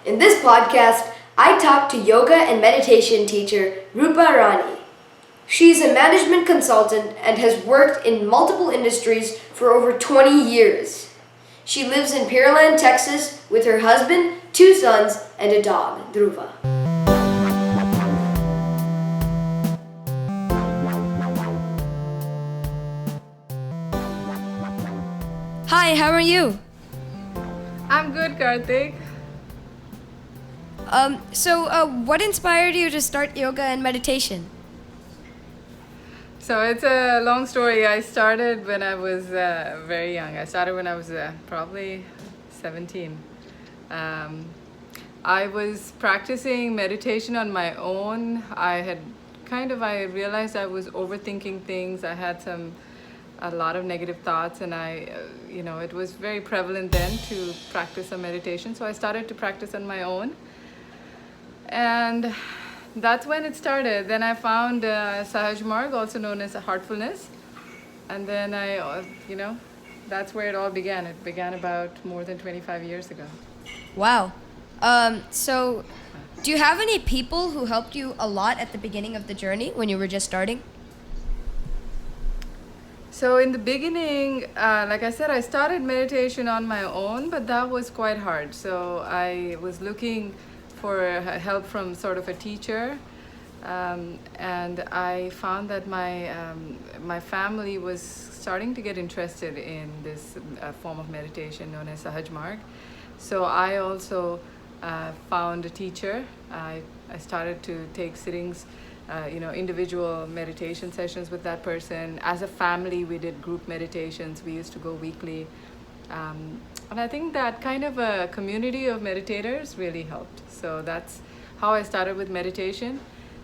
In this podcast, I talk to yoga and meditation teacher Roopa Rani. She's a management consultant and has worked in multiple industries for over 20 years. She lives in Pearland, Texas with her husband, 2 sons, and a dog, Dhruva. Hi, how are you? I'm good, Karthik. What inspired you to start yoga and meditation? So it's a long story. I started when I was very young. I started when I was probably 17. I was practicing meditation on my own. I realized I was overthinking things. I had a lot of negative thoughts, and it was very prevalent then to practice some meditation. So I started to practice on my own. And that's when it started. Then I found Sahaj Marg, also known as Heartfulness. And then that's where it all began. It began about more than 25 years ago. Wow. Do you have any people who helped you a lot at the beginning of the journey when you were just starting? So in the beginning, like I said, I started meditation on my own, but that was quite hard. So I was looking for help from sort of a teacher, and I found that my family was starting to get interested in this form of meditation known as Sahaj Marg. So I also found a teacher. I started to take sittings, individual meditation sessions with that person. As a family, we did group meditations. We used to go weekly. And I think that kind of a community of meditators really helped. So that's how I started with meditation.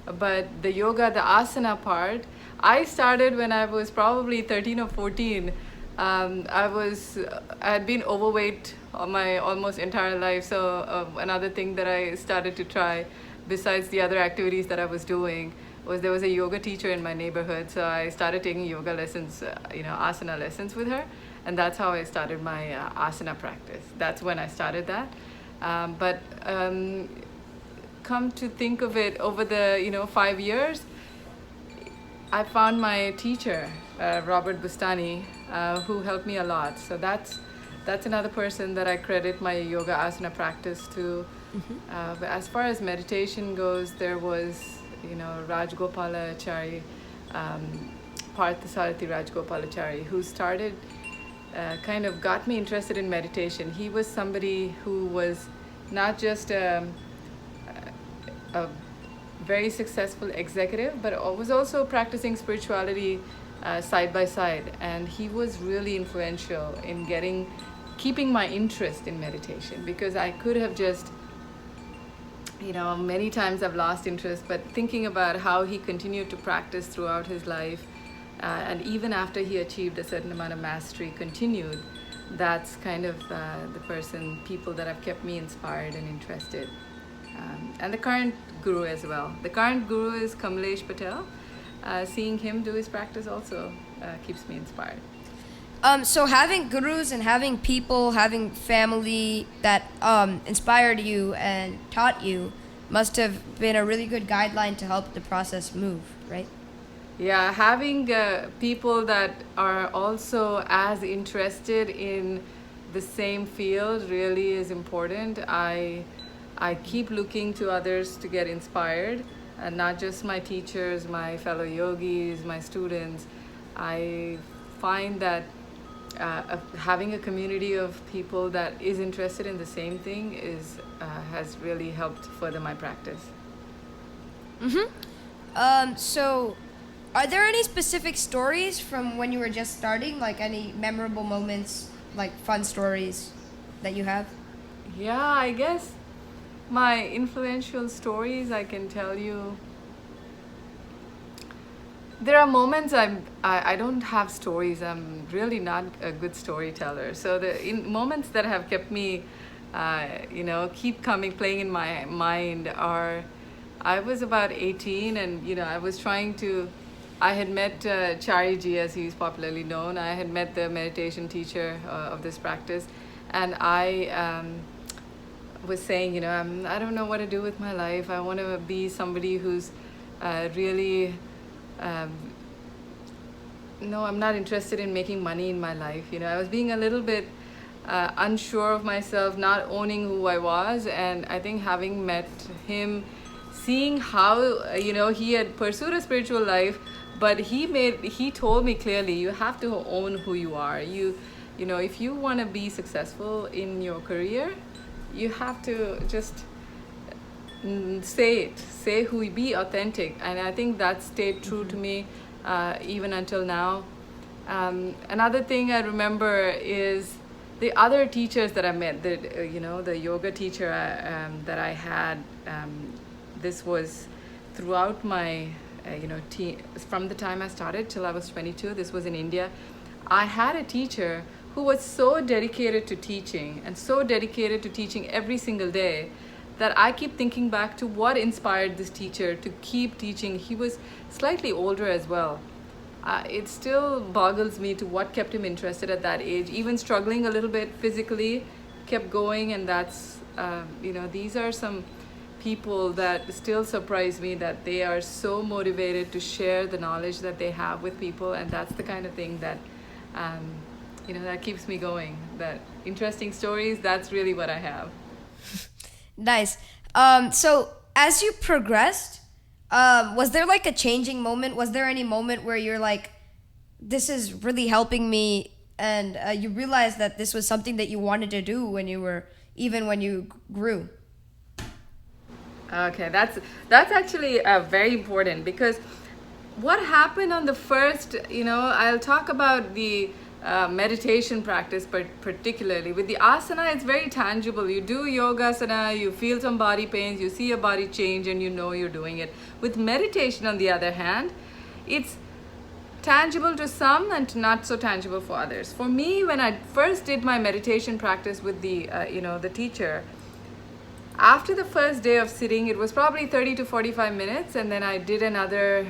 But the yoga, the asana part, I started when I was probably 13 or 14. I had been overweight my almost entire life. So another thing that I started to try, besides the other activities that I was doing, was there was a yoga teacher in my neighborhood. So I started taking yoga lessons, asana lessons with her. And that's how I started my asana practice. That's when I started that. But come to think of it, over the 5 years, I found my teacher, Robert Bustani, who helped me a lot. So that's another person that I credit my yoga asana practice to. But as far as meditation goes, there was Rajgopalachari, Parthasarathi Rajgopalachari, who started kind of got me interested in meditation. He was somebody who was not just a very successful executive, but was also practicing spirituality side by side. And he was really influential in keeping my interest in meditation, because I could have just, many times I've lost interest, but thinking about how he continued to practice throughout his life, and even after he achieved a certain amount of mastery, continued. That's kind of people that have kept me inspired and interested. And the current guru as well. The current guru is Kamlesh Patel. Seeing him do his practice also keeps me inspired. So having gurus and having people, having family that inspired you and taught you must have been a really good guideline to help the process move, right? Yeah, having people that are also as interested in the same field really is important. I keep looking to others to get inspired, and not just my teachers, my fellow yogis, my students. I find that having a community of people that is interested in the same thing has really helped further my practice. Are there any specific stories from when you were just starting, like any memorable moments, like fun stories that you have? Yeah, I guess my influential stories, I can tell you. There are moments I don't have stories. I'm really not a good storyteller. So moments that have kept me, keep playing in my mind are, I was about 18, and I had met Chariji, as he's popularly known. I had met the meditation teacher of this practice, and I was saying, I don't know what to do with my life. I want to be somebody who's really, um, no, I'm not interested in making money in my life. I was being a little bit unsure of myself, not owning who I was. And I think having met him, seeing how, he had pursued a spiritual life, but he told me clearly, you have to own who you are. If you want to be successful in your career, you have to just say who you be, authentic. And I think that stayed true to me even until now. Another thing I remember is the other teachers that I met, the yoga teacher that I had. This was throughout my from the time I started till I was 22. This was in India. I had a teacher who was so dedicated to teaching, and so dedicated to teaching every single day, that I keep thinking back to what inspired this teacher to keep teaching. He was slightly older as well. It still boggles me to what kept him interested at that age, even struggling a little bit physically, kept going. And that's, these are some people that still surprise me, that they are so motivated to share the knowledge that they have with people. And that's the kind of thing that, that keeps me going. That interesting stories, that's really what I have. Nice. So as you progressed, was there like a changing moment? Was there any moment where you're like, this is really helping me, and you realized that this was something that you wanted to do when you grew? Okay, that's actually very important, because what happened on the first, I'll talk about the meditation practice, but particularly with the asana, it's very tangible. You do yogasana, you feel some body pains, you see your body change, and you're doing it. With meditation, on the other hand, it's tangible to some and not so tangible for others. For me, when I first did my meditation practice with the teacher, after the first day of sitting, it was probably 30 to 45 minutes, and then I did another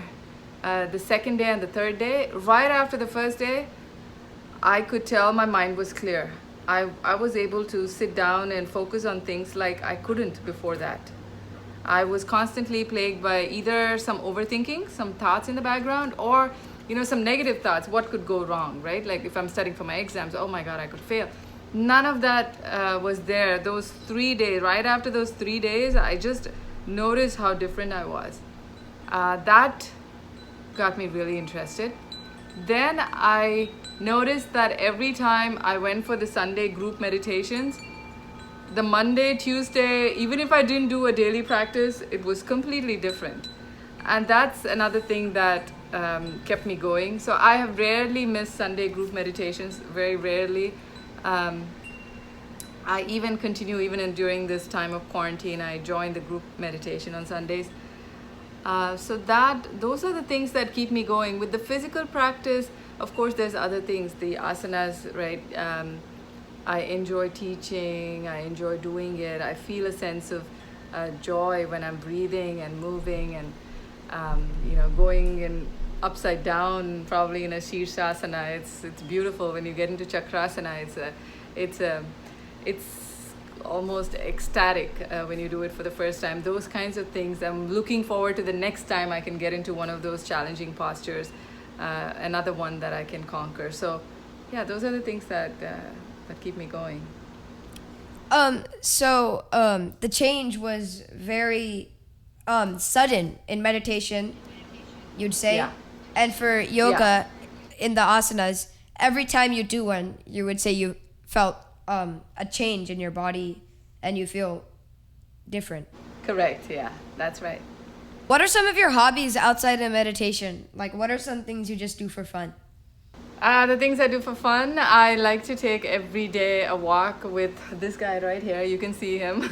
the second day and the third day. Right after the first day, I could tell my mind was clear. I was able to sit down and focus on things like I couldn't before that. I was constantly plagued by either some overthinking, some thoughts in the background, or some negative thoughts. What could go wrong, right? Like if I'm studying for my exams, oh my God, I could fail. None of that was there. Those 3 days, right after those 3 days, I just noticed how different I was. That got me really interested. Then I noticed that every time I went for the Sunday group meditations, the Monday, Tuesday, even if I didn't do a daily practice, it was completely different. And that's another thing that kept me going. So I have rarely missed Sunday group meditations, very rarely. I even continue, during this time of quarantine, I join the group meditation on Sundays. So those are the things that keep me going. With the physical practice, of course, there's other things, the asanas, right? I enjoy teaching, I enjoy doing it. I feel a sense of joy when I'm breathing and moving and, going in upside down, probably in a Shirshasana. It's beautiful. When you get into Chakrasana, it's almost ecstatic when you do it for the first time. Those kinds of things, I'm looking forward to the next time I can get into one of those challenging postures, another one that I can conquer. So yeah, those are the things that keep me going. So the change was very sudden in meditation, you'd say. Yeah. And for yoga, in the asanas, every time you do one, you would say you felt a change in your body and you feel different. Correct, yeah, that's right. What are some of your hobbies outside of meditation? Like, what are some things you just do for fun? The things I do for fun, I like to take every day a walk with this guy right here. You can see him.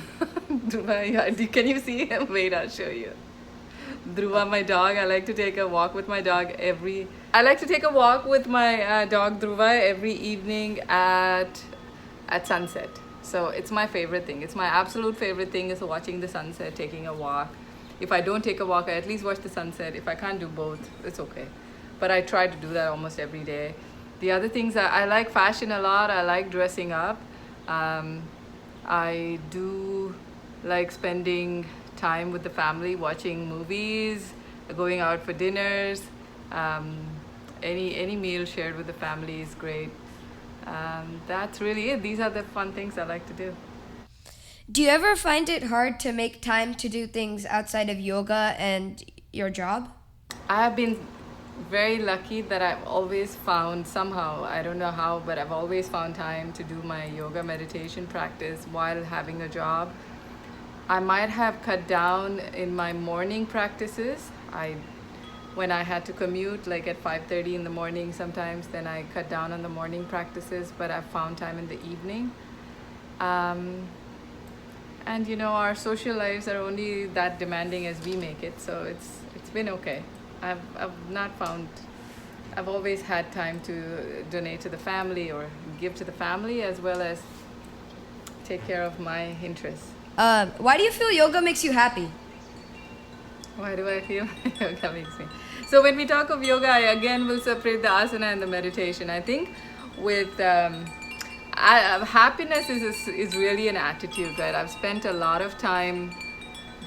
Can you see him? Wait, I'll show you. Dhruva, my dog. I like to take a walk with my dog dog Dhruva every evening at sunset. So it's my favorite thing. It's my absolute favorite thing is watching the sunset, taking a walk. If I don't take a walk, I at least watch the sunset. If I can't do both, it's okay. But I try to do that almost every day. The other things, I like fashion a lot. I like dressing up. I do like spending time with the family, watching movies, going out for dinners. Um, any meal shared with the family is great. That's really it. These are the fun things I like to do. Do you ever find it hard to make time to do things outside of yoga and your job? I have been very lucky that I've always found somehow, I don't know how, but I've always found time to do my yoga meditation practice while having a job. I might have cut down in my morning practices. When I had to commute like at 5:30 in the morning sometimes, then I cut down on the morning practices, but I've found time in the evening. Um, and our social lives are only that demanding as we make it, so it's been okay. I've not found I've always had time to donate to the family or give to the family as well as take care of my interests. Why do you feel yoga makes you happy? Why do I feel yoga makes me? So when we talk of yoga, I again will separate the asana and the meditation. I think with happiness is really an attitude, right? I've spent a lot of time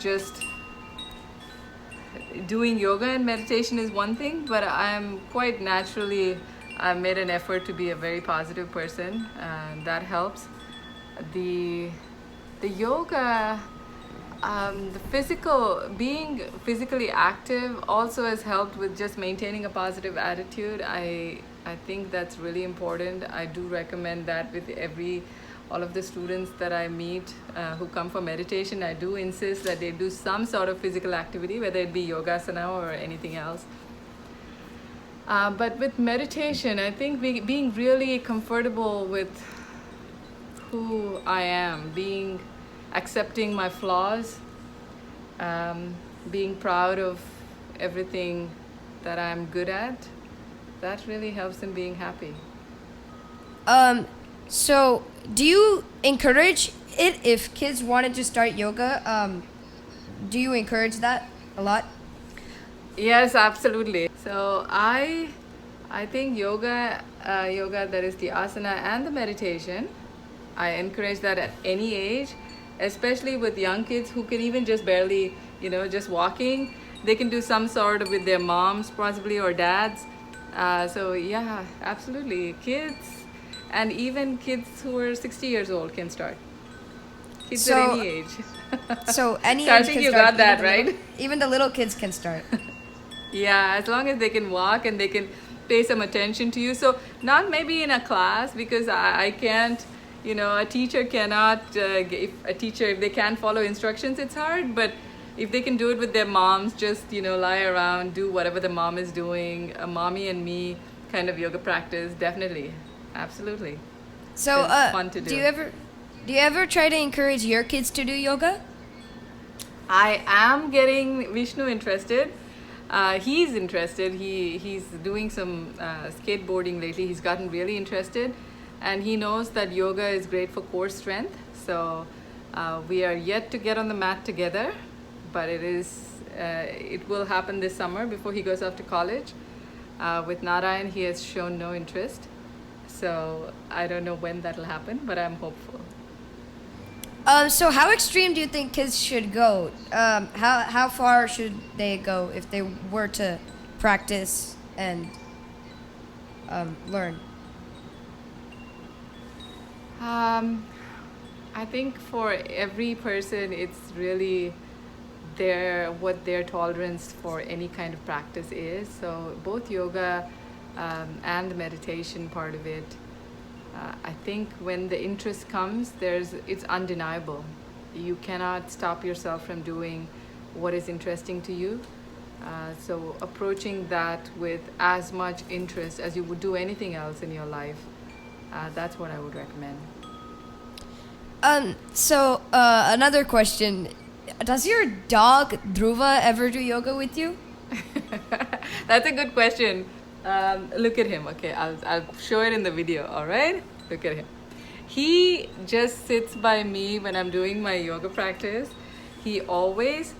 just doing yoga and meditation is one thing, but I'm quite naturally, I've made an effort to be a very positive person, and that helps. The yoga, being physically active also has helped with just maintaining a positive attitude. I think that's really important. I do recommend that with all of the students that I meet who come for meditation. I do insist that they do some sort of physical activity, whether it be yogasana or anything else. But with meditation, I think being really comfortable with who I am, accepting my flaws, being proud of everything that I'm good at, that really helps in being happy. So do you encourage it if kids wanted to start yoga? Do you encourage that a lot? Yes, absolutely. So I think yoga, that is the asana and the meditation, I encourage that at any age, especially with young kids who can even just barely, just walking. They can do some sort of with their moms possibly or dads. So yeah, absolutely. Kids and even kids who are 60 years old can start. Kids at any age. So any age Karthik, can you start. got that, right? Even the little kids can start. Yeah, as long as they can walk and they can pay some attention to you. So not maybe in a class, because I can't, a teacher cannot, if they can't follow instructions, it's hard. But if they can do it with their moms, just, lie around, do whatever the mom is doing, a mommy and me kind of yoga practice, definitely. Absolutely. So it's fun to do. Do you ever try to encourage your kids to do yoga? I am getting Vishnu interested. He's interested. He's doing some skateboarding lately. He's gotten really interested, and he knows that yoga is great for core strength. So we are yet to get on the mat together, but it will happen this summer before he goes off to college. With Narayan, he has shown no interest, so I don't know when that'll happen, but I'm hopeful. So how extreme do you think kids should go? How far should they go if they were to practice and learn? I think for every person, it's really what their tolerance for any kind of practice is. So both yoga and the meditation part of it, I think when the interest comes, it's undeniable. You cannot stop yourself from doing what is interesting to you. So approaching that with as much interest as you would do anything else in your life, that's what I would recommend. So another question. Does your dog Dhruva ever do yoga with you? That's a good question. Look at him. Okay, I'll show it in the video. All right, look at him. He just sits by me when I'm doing my yoga practice. He always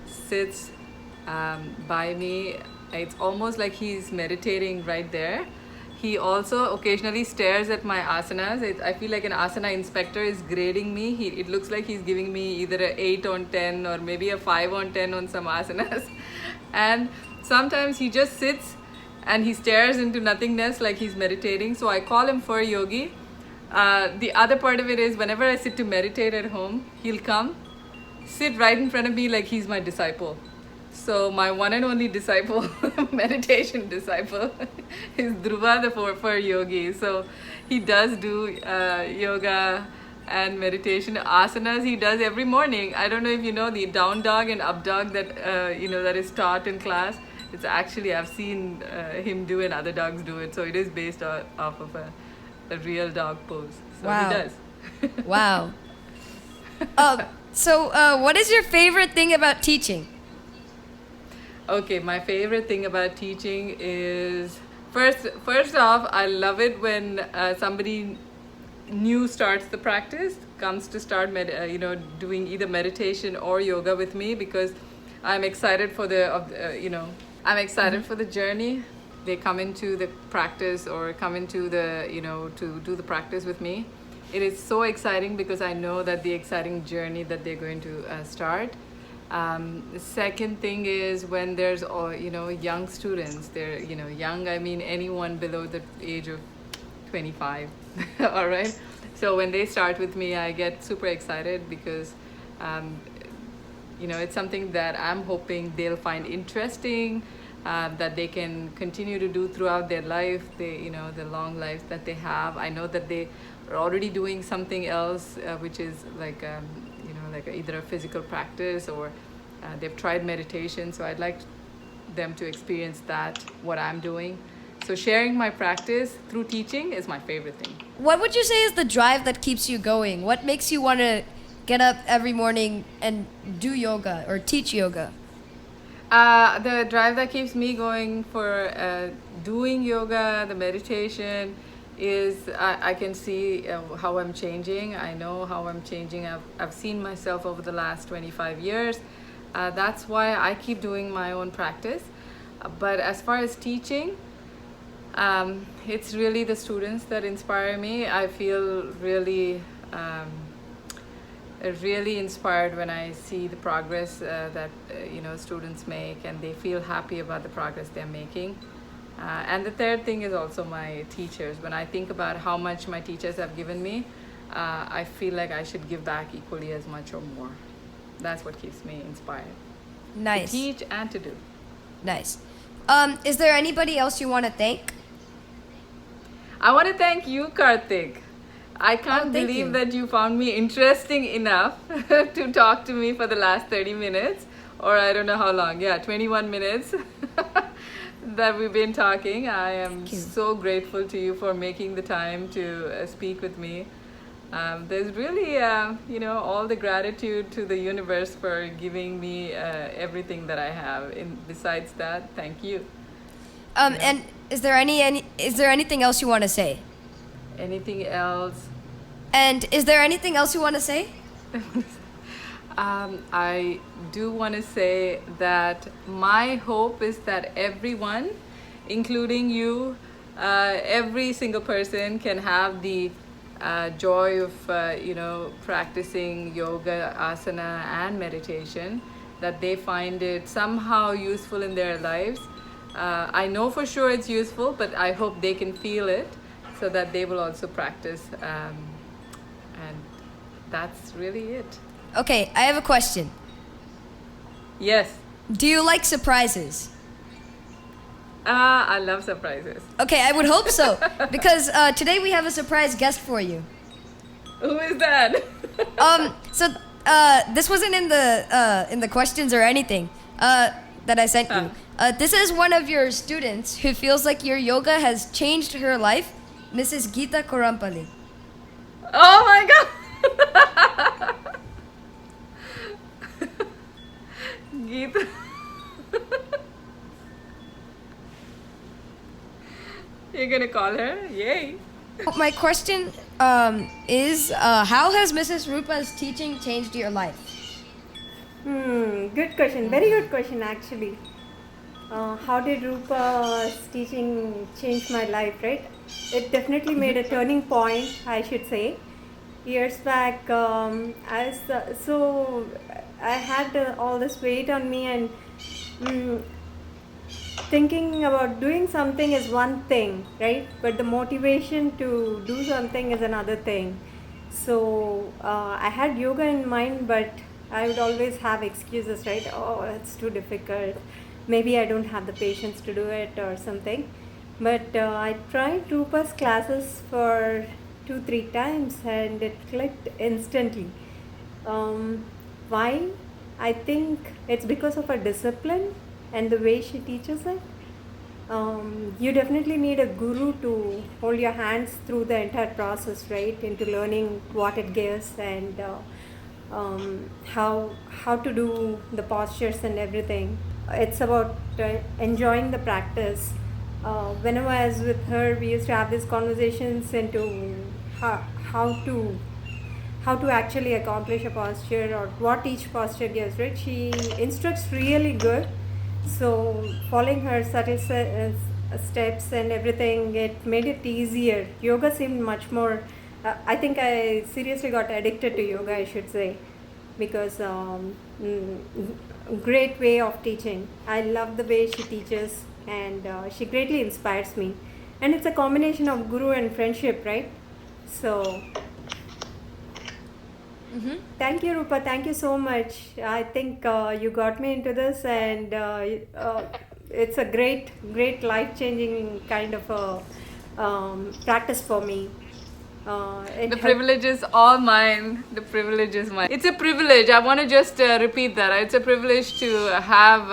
sits by me. It's almost like he's meditating right there. He also occasionally stares at my asanas. I feel like an asana inspector is grading me. It looks like he's giving me either a 8 on 10 or maybe a 5 on 10 on some asanas. And sometimes he just sits and he stares into nothingness like he's meditating. So I call him Fur Yogi. The other part of it is whenever I sit to meditate at home, he'll come, sit right in front of me like he's my disciple. So my one and only disciple, meditation disciple, is Dhruva, the Fur Yogi. So he does do yoga and meditation asanas. He does every morning. I don't know if you know the down dog and up dog that that is taught in class. It's actually, I've seen him do and other dogs do it. So it is based off of a real dog pose. So Wow. he does. Wow. So what is your favorite thing about teaching? Okay, my favorite thing about teaching is first off, I love it when somebody new starts the practice, comes to start doing either meditation or yoga with me, because I'm excited for I'm excited for the journey. They come into the practice or come into the to do the practice with me. It is so exciting because I know that the exciting journey that they're going to start. The second thing is when there's young students. They're young, I mean anyone below the age of 25. All right, so when they start with me, I get super excited because it's something that I'm hoping they'll find interesting, that they can continue to do throughout their life, the long life that they have. I know that they are already doing something else, which is like either a physical practice or they've tried meditation. So I'd like them to experience that, what I'm doing. So sharing my practice through teaching is my favorite thing. What would you say is the drive that keeps you going? What makes you want to get up every morning and do yoga or teach yoga? The drive that keeps me going for doing yoga, the meditation, is I can see how I'm changing. I know how I'm changing. I've seen myself over the last 25 years. That's why I keep doing my own practice. But as far as teaching, it's really the students that inspire me. I feel really inspired when I see the progress that students make, and they feel happy about the progress they're making. And the third thing is also my teachers. When I think about how much my teachers have given me, I feel like I should give back equally as much or more. That's what keeps me inspired. Nice. To teach and to do. Nice. Is there anybody else you want to thank? I want to thank you, Karthik. I can't thank believe you. that you found me interesting enough to talk to me for the last 30 minutes, or I don't know how long. Yeah, 21 minutes that we've been talking. I am so grateful to you for making the time to speak with me. There's really, all the gratitude to the universe for giving me everything that I have. Besides that, thank you. And is there anything else you want to say? Anything else? And is there anything else you want to say? I do want to say that my hope is that everyone, including you, every single person can have the joy of practicing yoga, asana and meditation, that they find it somehow useful in their lives. I know for sure it's useful, but I hope they can feel it so that they will also practice, and that's really it. Okay, I have a question. Yes. Do you like surprises? I love surprises. Okay, I would hope so, because today we have a surprise guest for you. Who is that? So this wasn't in the questions or anything that I sent you. This is one of your students who feels like your yoga has changed her life, Mrs. Geetha Korampally. Oh my god! Geetha. You're gonna call her? Yay! My question is, how has Mrs. Roopa's teaching changed your life? Good question. Very good question, actually. How did Roopa's teaching change my life, right? it definitely made a turning point, I should say. Years back, I had all this weight on me, and mm, thinking about doing something is one thing, right? But the motivation to do something is another thing. So I had yoga in mind, but I would always have excuses, right? Oh, it's too difficult. Maybe I don't have the patience to do it or something. But I tried Rupa's classes for 2 3 times and it clicked instantly. Um, why? I think it's because of her discipline and the way she teaches it. You definitely need a guru to hold your hands through the entire process, right? Into learning what it gives and how to do the postures and everything. It's about enjoying the practice. Whenever I was with her, we used to have these conversations into how, how to how to actually accomplish a posture or what each posture gives, right? She instructs really good. So following her subtle steps and everything, it made it easier. Yoga seemed much more. I think I seriously got addicted to yoga, I should say, because great way of teaching. I love the way she teaches, and she greatly inspires me. And it's a combination of guru and friendship, right? So thank you, Rupa. Thank you so much. I think you got me into this, and it's a great life-changing kind of a practice for me. The privilege is all mine. The privilege is mine. It's a privilege. I want to just repeat that. It's a privilege to have,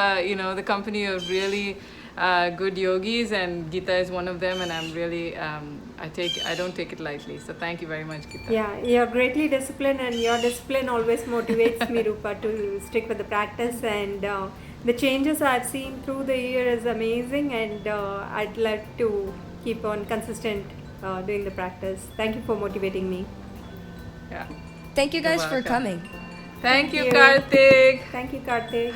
the company of really good yogis, and Geetha is one of them. And I'm really, I don't take it lightly. So thank you very much, Geetha. Yeah, you're greatly disciplined, and your discipline always motivates me, Rupa, to stick with the practice. And the changes I've seen through the year is amazing, and I'd like to keep on consistent doing the practice. Thank you for motivating me. Yeah. Thank you guys for welcome. coming. Thank you, you. Karthik. Thank you, Karthik.